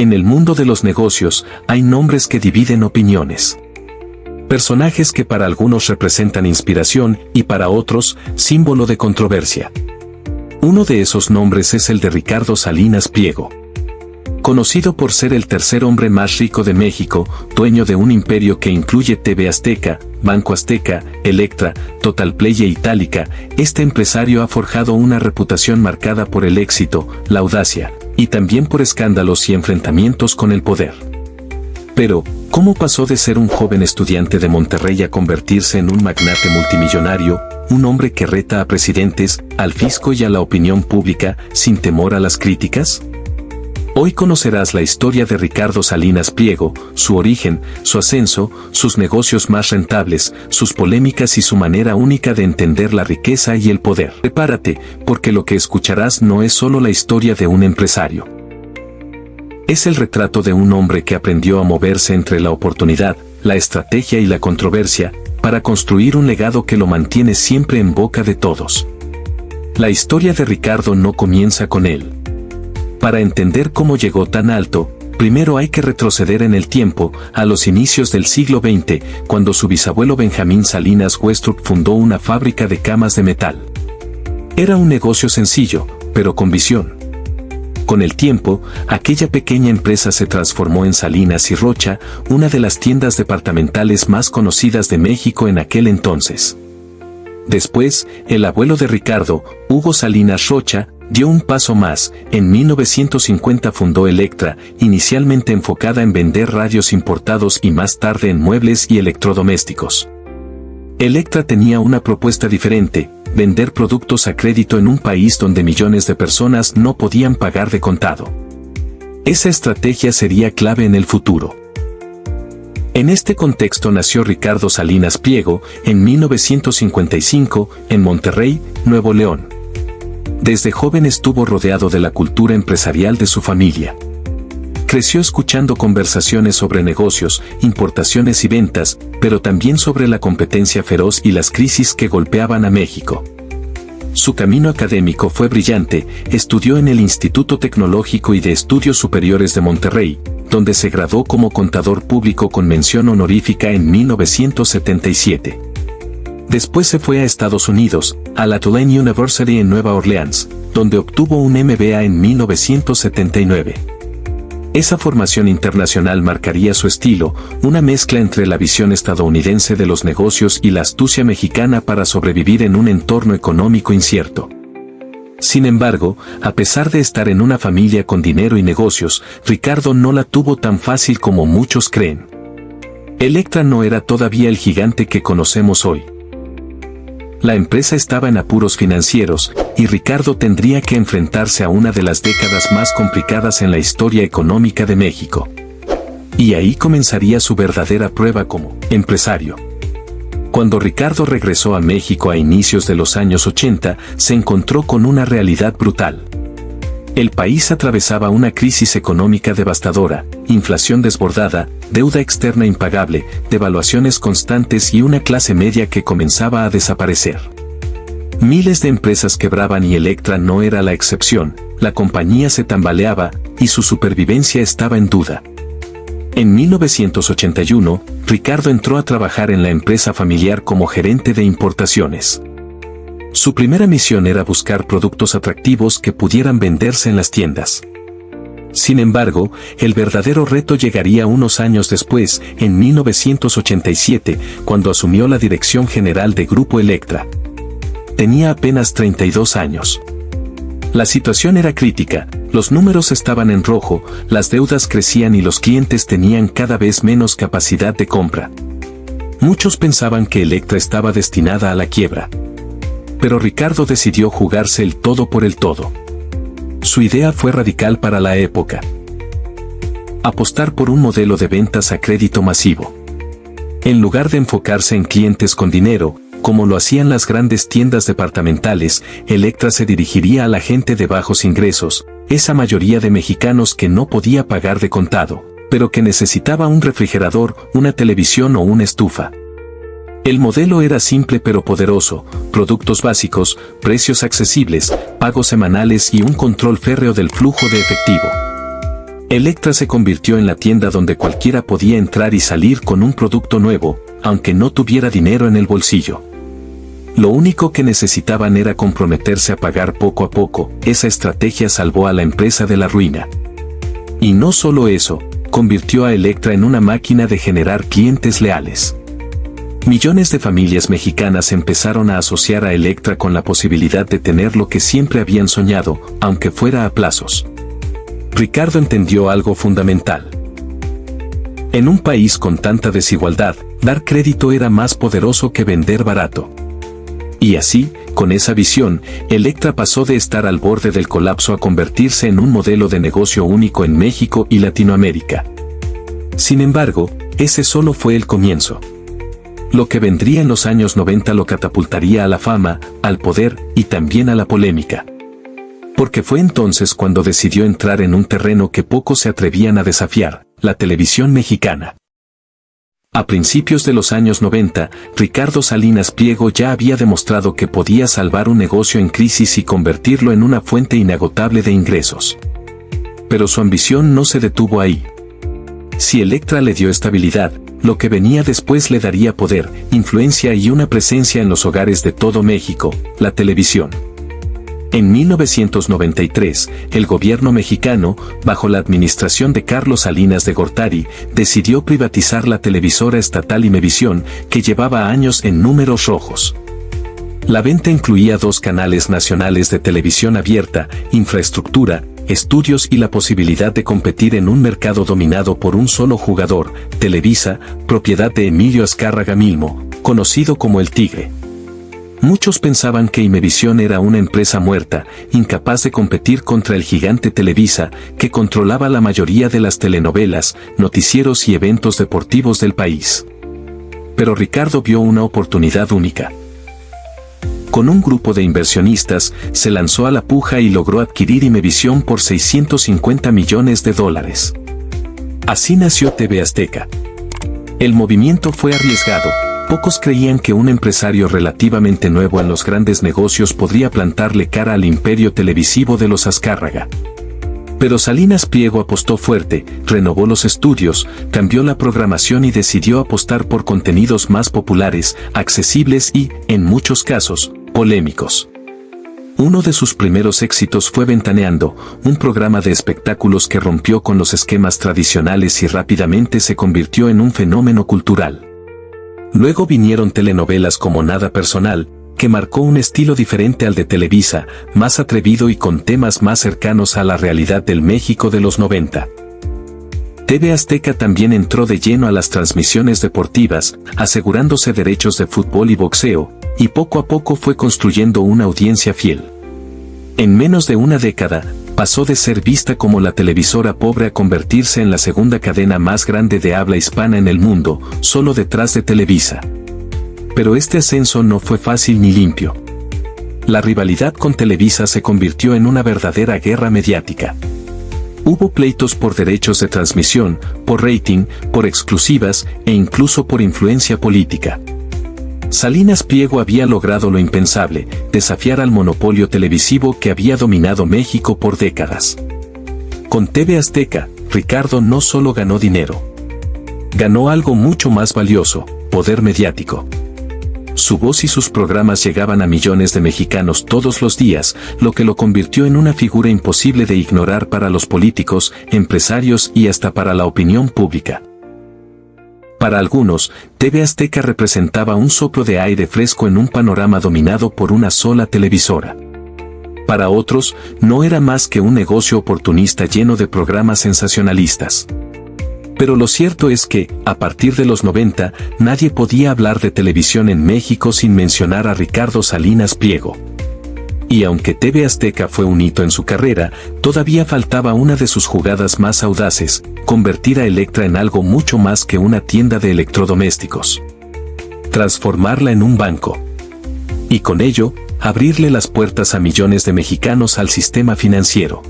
En el mundo de los negocios, hay nombres que dividen opiniones. Personajes que para algunos representan inspiración y para otros, símbolo de controversia. Uno de esos nombres es el de Ricardo Salinas Pliego. Conocido por ser el tercer hombre más rico de México, dueño de un imperio que incluye TV Azteca, Banco Azteca, Electra, Totalplay e Itálica, este empresario ha forjado una reputación marcada por el éxito, la audacia, y también por escándalos y enfrentamientos con el poder. Pero, ¿cómo pasó de ser un joven estudiante de Monterrey a convertirse en un magnate multimillonario, un hombre que reta a presidentes, al fisco y a la opinión pública, sin temor a las críticas? Hoy conocerás la historia de Ricardo Salinas Pliego, su origen, su ascenso, sus negocios más rentables, sus polémicas y su manera única de entender la riqueza y el poder. Prepárate, porque lo que escucharás no es solo la historia de un empresario. Es el retrato de un hombre que aprendió a moverse entre la oportunidad, la estrategia y la controversia, para construir un legado que lo mantiene siempre en boca de todos. La historia de Ricardo no comienza con él. Para entender cómo llegó tan alto, primero hay que retroceder en el tiempo, a los inicios del siglo XX, cuando su bisabuelo Benjamín Salinas Westrup fundó una fábrica de camas de metal. Era un negocio sencillo, pero con visión. Con el tiempo, aquella pequeña empresa se transformó en Salinas y Rocha, una de las tiendas departamentales más conocidas de México en aquel entonces. Después, el abuelo de Ricardo, Hugo Salinas Rocha, dio un paso más. En 1950 fundó Electra, inicialmente enfocada en vender radios importados y más tarde en muebles y electrodomésticos. Electra tenía una propuesta diferente: vender productos a crédito en un país donde millones de personas no podían pagar de contado. Esa estrategia sería clave en el futuro. En este contexto nació Ricardo Salinas Pliego, en 1955, en Monterrey, Nuevo León. Desde joven estuvo rodeado de la cultura empresarial de su familia. Creció escuchando conversaciones sobre negocios, importaciones y ventas, pero también sobre la competencia feroz y las crisis que golpeaban a México. Su camino académico fue brillante. Estudió en el Instituto Tecnológico y de Estudios Superiores de Monterrey, donde se graduó como contador público con mención honorífica en 1977. Después se fue a Estados Unidos, a la Tulane University en Nueva Orleans, donde obtuvo un MBA en 1979. Esa formación internacional marcaría su estilo, una mezcla entre la visión estadounidense de los negocios y la astucia mexicana para sobrevivir en un entorno económico incierto. Sin embargo, a pesar de estar en una familia con dinero y negocios, Ricardo no la tuvo tan fácil como muchos creen. Electra no era todavía el gigante que conocemos hoy. La empresa estaba en apuros financieros, y Ricardo tendría que enfrentarse a una de las décadas más complicadas en la historia económica de México. Y ahí comenzaría su verdadera prueba como empresario. Cuando Ricardo regresó a México a inicios de los años 80, se encontró con una realidad brutal. El país atravesaba una crisis económica devastadora, inflación desbordada, deuda externa impagable, devaluaciones constantes y una clase media que comenzaba a desaparecer. Miles de empresas quebraban y Electra no era la excepción. La compañía se tambaleaba y su supervivencia estaba en duda. En 1981, Ricardo entró a trabajar en la empresa familiar como gerente de importaciones. Su primera misión era buscar productos atractivos que pudieran venderse en las tiendas. Sin embargo, el verdadero reto llegaría unos años después, en 1987, cuando asumió la dirección general de Grupo Electra. Tenía apenas 32 años. La situación era crítica, los números estaban en rojo, las deudas crecían y los clientes tenían cada vez menos capacidad de compra. Muchos pensaban que Electra estaba destinada a la quiebra. Pero Ricardo decidió jugarse el todo por el todo. Su idea fue radical para la época: apostar por un modelo de ventas a crédito masivo. En lugar de enfocarse en clientes con dinero, como lo hacían las grandes tiendas departamentales, Electra se dirigiría a la gente de bajos ingresos, esa mayoría de mexicanos que no podía pagar de contado, pero que necesitaba un refrigerador, una televisión o una estufa. El modelo era simple pero poderoso: productos básicos, precios accesibles, pagos semanales y un control férreo del flujo de efectivo. Electra se convirtió en la tienda donde cualquiera podía entrar y salir con un producto nuevo, aunque no tuviera dinero en el bolsillo. Lo único que necesitaban era comprometerse a pagar poco a poco. Esa estrategia salvó a la empresa de la ruina. Y no solo eso, convirtió a Electra en una máquina de generar clientes leales. Millones de familias mexicanas empezaron a asociar a Electra con la posibilidad de tener lo que siempre habían soñado, aunque fuera a plazos. Ricardo entendió algo fundamental. En un país con tanta desigualdad, dar crédito era más poderoso que vender barato. Y así, con esa visión, Electra pasó de estar al borde del colapso a convertirse en un modelo de negocio único en México y Latinoamérica. Sin embargo, ese solo fue el comienzo. Lo que vendría en los años 90 lo catapultaría a la fama, al poder y también a la polémica. Porque fue entonces cuando decidió entrar en un terreno que pocos se atrevían a desafiar, la televisión mexicana. A principios de los años 90, Ricardo Salinas Pliego ya había demostrado que podía salvar un negocio en crisis y convertirlo en una fuente inagotable de ingresos. Pero su ambición no se detuvo ahí. Si Electra le dio estabilidad, lo que venía después le daría poder, influencia y una presencia en los hogares de todo México, la televisión. En 1993, el gobierno mexicano, bajo la administración de Carlos Salinas de Gortari, decidió privatizar la televisora estatal Imevisión, que llevaba años en números rojos. La venta incluía 2 canales nacionales de televisión abierta, infraestructura, estudios y la posibilidad de competir en un mercado dominado por un solo jugador, Televisa, propiedad de Emilio Azcárraga Milmo, conocido como El Tigre. Muchos pensaban que Imevisión era una empresa muerta, incapaz de competir contra el gigante Televisa, que controlaba la mayoría de las telenovelas, noticieros y eventos deportivos del país. Pero Ricardo vio una oportunidad única. Con un grupo de inversionistas, se lanzó a la puja y logró adquirir Imevisión por $650 millones. Así nació TV Azteca. El movimiento fue arriesgado. Pocos creían que un empresario relativamente nuevo en los grandes negocios podría plantarle cara al imperio televisivo de los Azcárraga. Pero Salinas Pliego apostó fuerte, renovó los estudios, cambió la programación y decidió apostar por contenidos más populares, accesibles y, en muchos casos, polémicos. Uno de sus primeros éxitos fue Ventaneando, un programa de espectáculos que rompió con los esquemas tradicionales y rápidamente se convirtió en un fenómeno cultural. Luego vinieron telenovelas como Nada Personal, que marcó un estilo diferente al de Televisa, más atrevido y con temas más cercanos a la realidad del México de los 90. TV Azteca también entró de lleno a las transmisiones deportivas, asegurándose derechos de fútbol y boxeo, y poco a poco fue construyendo una audiencia fiel. En menos de una década, pasó de ser vista como la televisora pobre a convertirse en la segunda cadena más grande de habla hispana en el mundo, solo detrás de Televisa. Pero este ascenso no fue fácil ni limpio. La rivalidad con Televisa se convirtió en una verdadera guerra mediática. Hubo pleitos por derechos de transmisión, por rating, por exclusivas e incluso por influencia política. Salinas Pliego había logrado lo impensable, desafiar al monopolio televisivo que había dominado México por décadas. Con TV Azteca, Ricardo no solo ganó dinero. Ganó algo mucho más valioso, poder mediático. Su voz y sus programas llegaban a millones de mexicanos todos los días, lo que lo convirtió en una figura imposible de ignorar para los políticos, empresarios y hasta para la opinión pública. Para algunos, TV Azteca representaba un soplo de aire fresco en un panorama dominado por una sola televisora. Para otros, no era más que un negocio oportunista lleno de programas sensacionalistas. Pero lo cierto es que, a partir de los 90, nadie podía hablar de televisión en México sin mencionar a Ricardo Salinas Pliego. Y aunque TV Azteca fue un hito en su carrera, todavía faltaba una de sus jugadas más audaces, convertir a Electra en algo mucho más que una tienda de electrodomésticos. Transformarla en un banco. Y con ello, abrirle las puertas a millones de mexicanos al sistema financiero.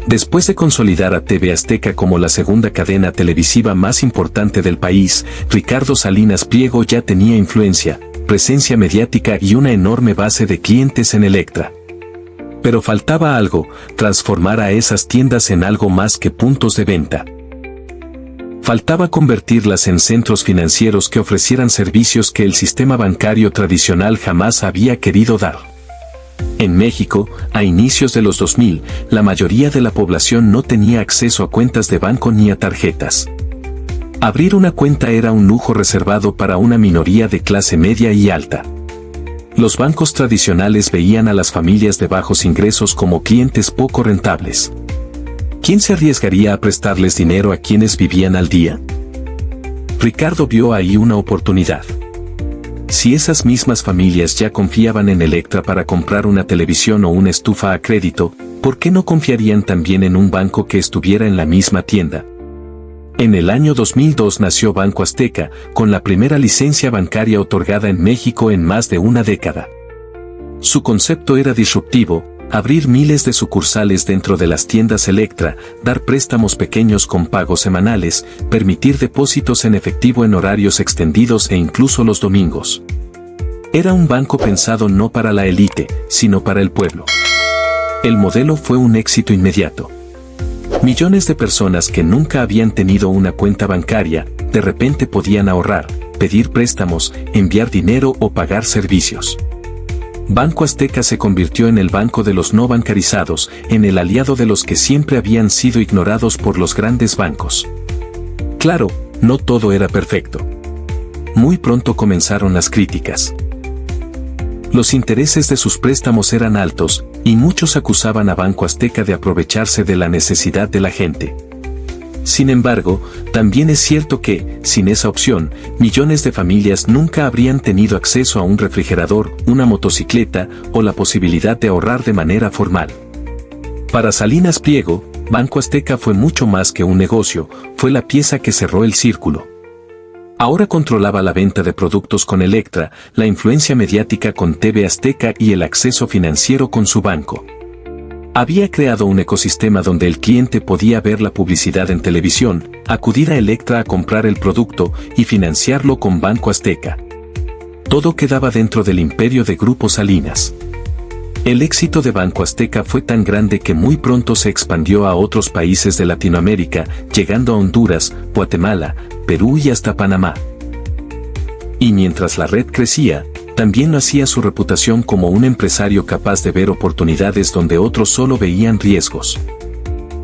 Después de consolidar a TV Azteca como la segunda cadena televisiva más importante del país, Ricardo Salinas Pliego ya tenía influencia, presencia mediática y una enorme base de clientes en Electra. Pero faltaba algo, transformar a esas tiendas en algo más que puntos de venta. Faltaba convertirlas en centros financieros que ofrecieran servicios que el sistema bancario tradicional jamás había querido dar. En México, a inicios de los 2000, la mayoría de la población no tenía acceso a cuentas de banco ni a tarjetas. Abrir una cuenta era un lujo reservado para una minoría de clase media y alta. Los bancos tradicionales veían a las familias de bajos ingresos como clientes poco rentables. ¿Quién se arriesgaría a prestarles dinero a quienes vivían al día? Ricardo vio ahí una oportunidad. Si esas mismas familias ya confiaban en Elektra para comprar una televisión o una estufa a crédito, ¿por qué no confiarían también en un banco que estuviera en la misma tienda? En el año 2002 nació Banco Azteca, con la primera licencia bancaria otorgada en México en más de una década. Su concepto era disruptivo: abrir miles de sucursales dentro de las tiendas Elektra, dar préstamos pequeños con pagos semanales, permitir depósitos en efectivo en horarios extendidos e incluso los domingos. Era un banco pensado no para la élite, sino para el pueblo. El modelo fue un éxito inmediato. Millones de personas que nunca habían tenido una cuenta bancaria, de repente podían ahorrar, pedir préstamos, enviar dinero o pagar servicios. Banco Azteca se convirtió en el banco de los no bancarizados, en el aliado de los que siempre habían sido ignorados por los grandes bancos. Claro, no todo era perfecto. Muy pronto comenzaron las críticas. Los intereses de sus préstamos eran altos, y muchos acusaban a Banco Azteca de aprovecharse de la necesidad de la gente. Sin embargo, también es cierto que, sin esa opción, millones de familias nunca habrían tenido acceso a un refrigerador, una motocicleta o la posibilidad de ahorrar de manera formal. Para Salinas Pliego, Banco Azteca fue mucho más que un negocio, fue la pieza que cerró el círculo. Ahora controlaba la venta de productos con Elektra, la influencia mediática con TV Azteca y el acceso financiero con su banco. Había creado un ecosistema donde el cliente podía ver la publicidad en televisión, acudir a Elektra a comprar el producto y financiarlo con Banco Azteca. Todo quedaba dentro del imperio de Grupo Salinas. El éxito de Banco Azteca fue tan grande que muy pronto se expandió a otros países de Latinoamérica, llegando a Honduras, Guatemala, Perú y hasta Panamá. Y mientras la red crecía, también lo hacía su reputación como un empresario capaz de ver oportunidades donde otros solo veían riesgos.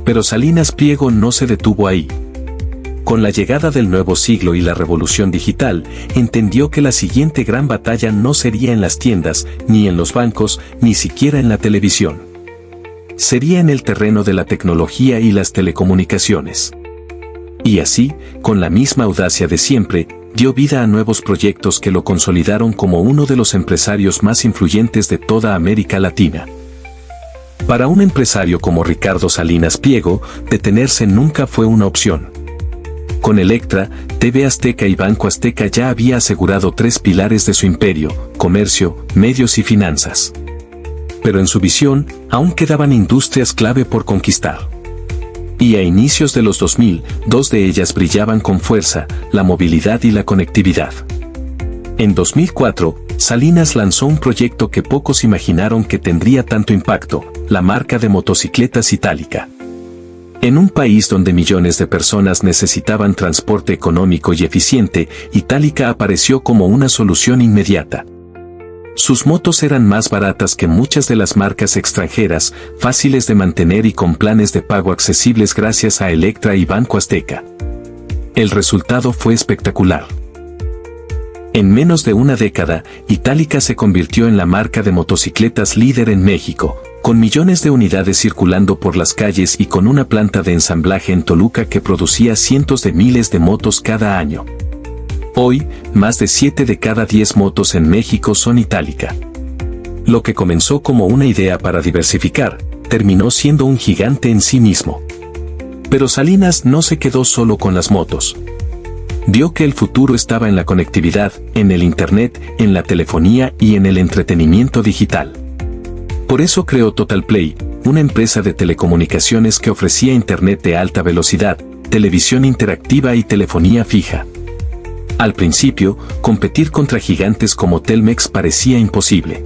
Pero Salinas Pliego no se detuvo ahí. Con la llegada del nuevo siglo y la revolución digital, entendió que la siguiente gran batalla no sería en las tiendas, ni en los bancos, ni siquiera en la televisión. Sería en el terreno de la tecnología y las telecomunicaciones. Y así, con la misma audacia de siempre, dio vida a nuevos proyectos que lo consolidaron como uno de los empresarios más influyentes de toda América Latina. Para un empresario como Ricardo Salinas Pliego, detenerse nunca fue una opción. Con Elektra, TV Azteca y Banco Azteca ya había asegurado 3 pilares de su imperio: comercio, medios y finanzas. Pero en su visión, aún quedaban industrias clave por conquistar. Y a inicios de los 2000, 2 de ellas brillaban con fuerza: la movilidad y la conectividad. En 2004, Salinas lanzó un proyecto que pocos imaginaron que tendría tanto impacto: la marca de motocicletas Itálica. En un país donde millones de personas necesitaban transporte económico y eficiente, Itálica apareció como una solución inmediata. Sus motos eran más baratas que muchas de las marcas extranjeras, fáciles de mantener y con planes de pago accesibles gracias a Elektra y Banco Azteca. El resultado fue espectacular. En menos de una década, Itálica se convirtió en la marca de motocicletas líder en México, con millones de unidades circulando por las calles y con una planta de ensamblaje en Toluca que producía cientos de miles de motos cada año. Hoy, más de 7 de cada 10 motos en México son Itálica. Lo que comenzó como una idea para diversificar, terminó siendo un gigante en sí mismo. Pero Salinas no se quedó solo con las motos. Vio que el futuro estaba en la conectividad, en el Internet, en la telefonía y en el entretenimiento digital. Por eso creó TotalPlay, una empresa de telecomunicaciones que ofrecía Internet de alta velocidad, televisión interactiva y telefonía fija. Al principio, competir contra gigantes como Telmex parecía imposible.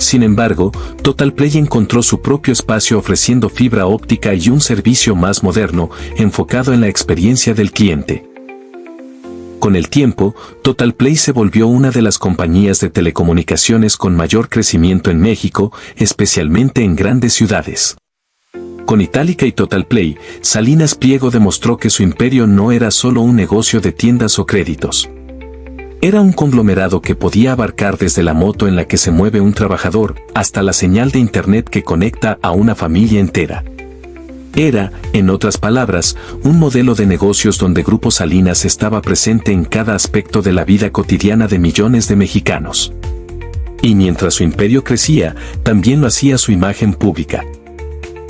Sin embargo, Totalplay encontró su propio espacio ofreciendo fibra óptica y un servicio más moderno, enfocado en la experiencia del cliente. Con el tiempo, Totalplay se volvió una de las compañías de telecomunicaciones con mayor crecimiento en México, especialmente en grandes ciudades. Con Itálica y Totalplay, Salinas Pliego demostró que su imperio no era solo un negocio de tiendas o créditos. Era un conglomerado que podía abarcar desde la moto en la que se mueve un trabajador, hasta la señal de Internet que conecta a una familia entera. Era, en otras palabras, un modelo de negocios donde Grupo Salinas estaba presente en cada aspecto de la vida cotidiana de millones de mexicanos. Y mientras su imperio crecía, también lo hacía su imagen pública.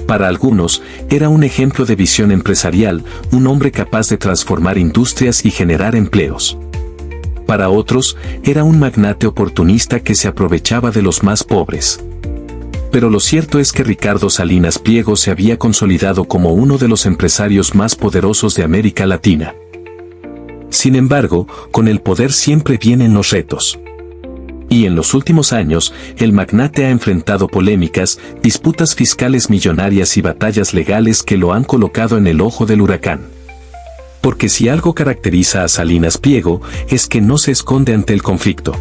Para algunos, era un ejemplo de visión empresarial, un hombre capaz de transformar industrias y generar empleos. Para otros, era un magnate oportunista que se aprovechaba de los más pobres. Pero lo cierto es que Ricardo Salinas Pliego se había consolidado como uno de los empresarios más poderosos de América Latina. Sin embargo, con el poder siempre vienen los retos. Y en los últimos años, el magnate ha enfrentado polémicas, disputas fiscales millonarias y batallas legales que lo han colocado en el ojo del huracán. Porque si algo caracteriza a Salinas Pliego, es que no se esconde ante el conflicto.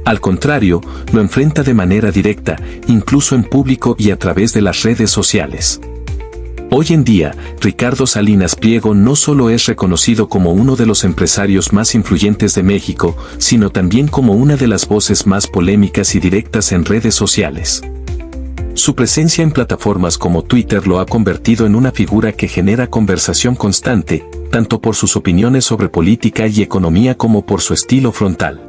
Al contrario, lo enfrenta de manera directa, incluso en público y a través de las redes sociales. Hoy en día, Ricardo Salinas Pliego no solo es reconocido como uno de los empresarios más influyentes de México, sino también como una de las voces más polémicas y directas en redes sociales. Su presencia en plataformas como Twitter lo ha convertido en una figura que genera conversación constante, tanto por sus opiniones sobre política y economía como por su estilo frontal.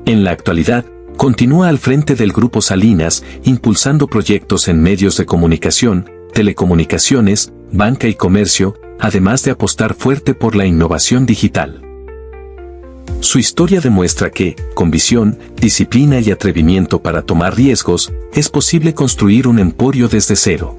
En la actualidad, continúa al frente del Grupo Salinas, impulsando proyectos en medios de comunicación, telecomunicaciones, banca y comercio, además de apostar fuerte por la innovación digital. Su historia demuestra que, con visión, disciplina y atrevimiento para tomar riesgos, es posible construir un emporio desde cero.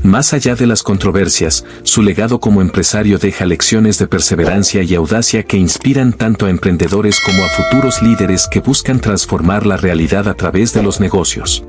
Más allá de las controversias, su legado como empresario deja lecciones de perseverancia y audacia que inspiran tanto a emprendedores como a futuros líderes que buscan transformar la realidad a través de los negocios.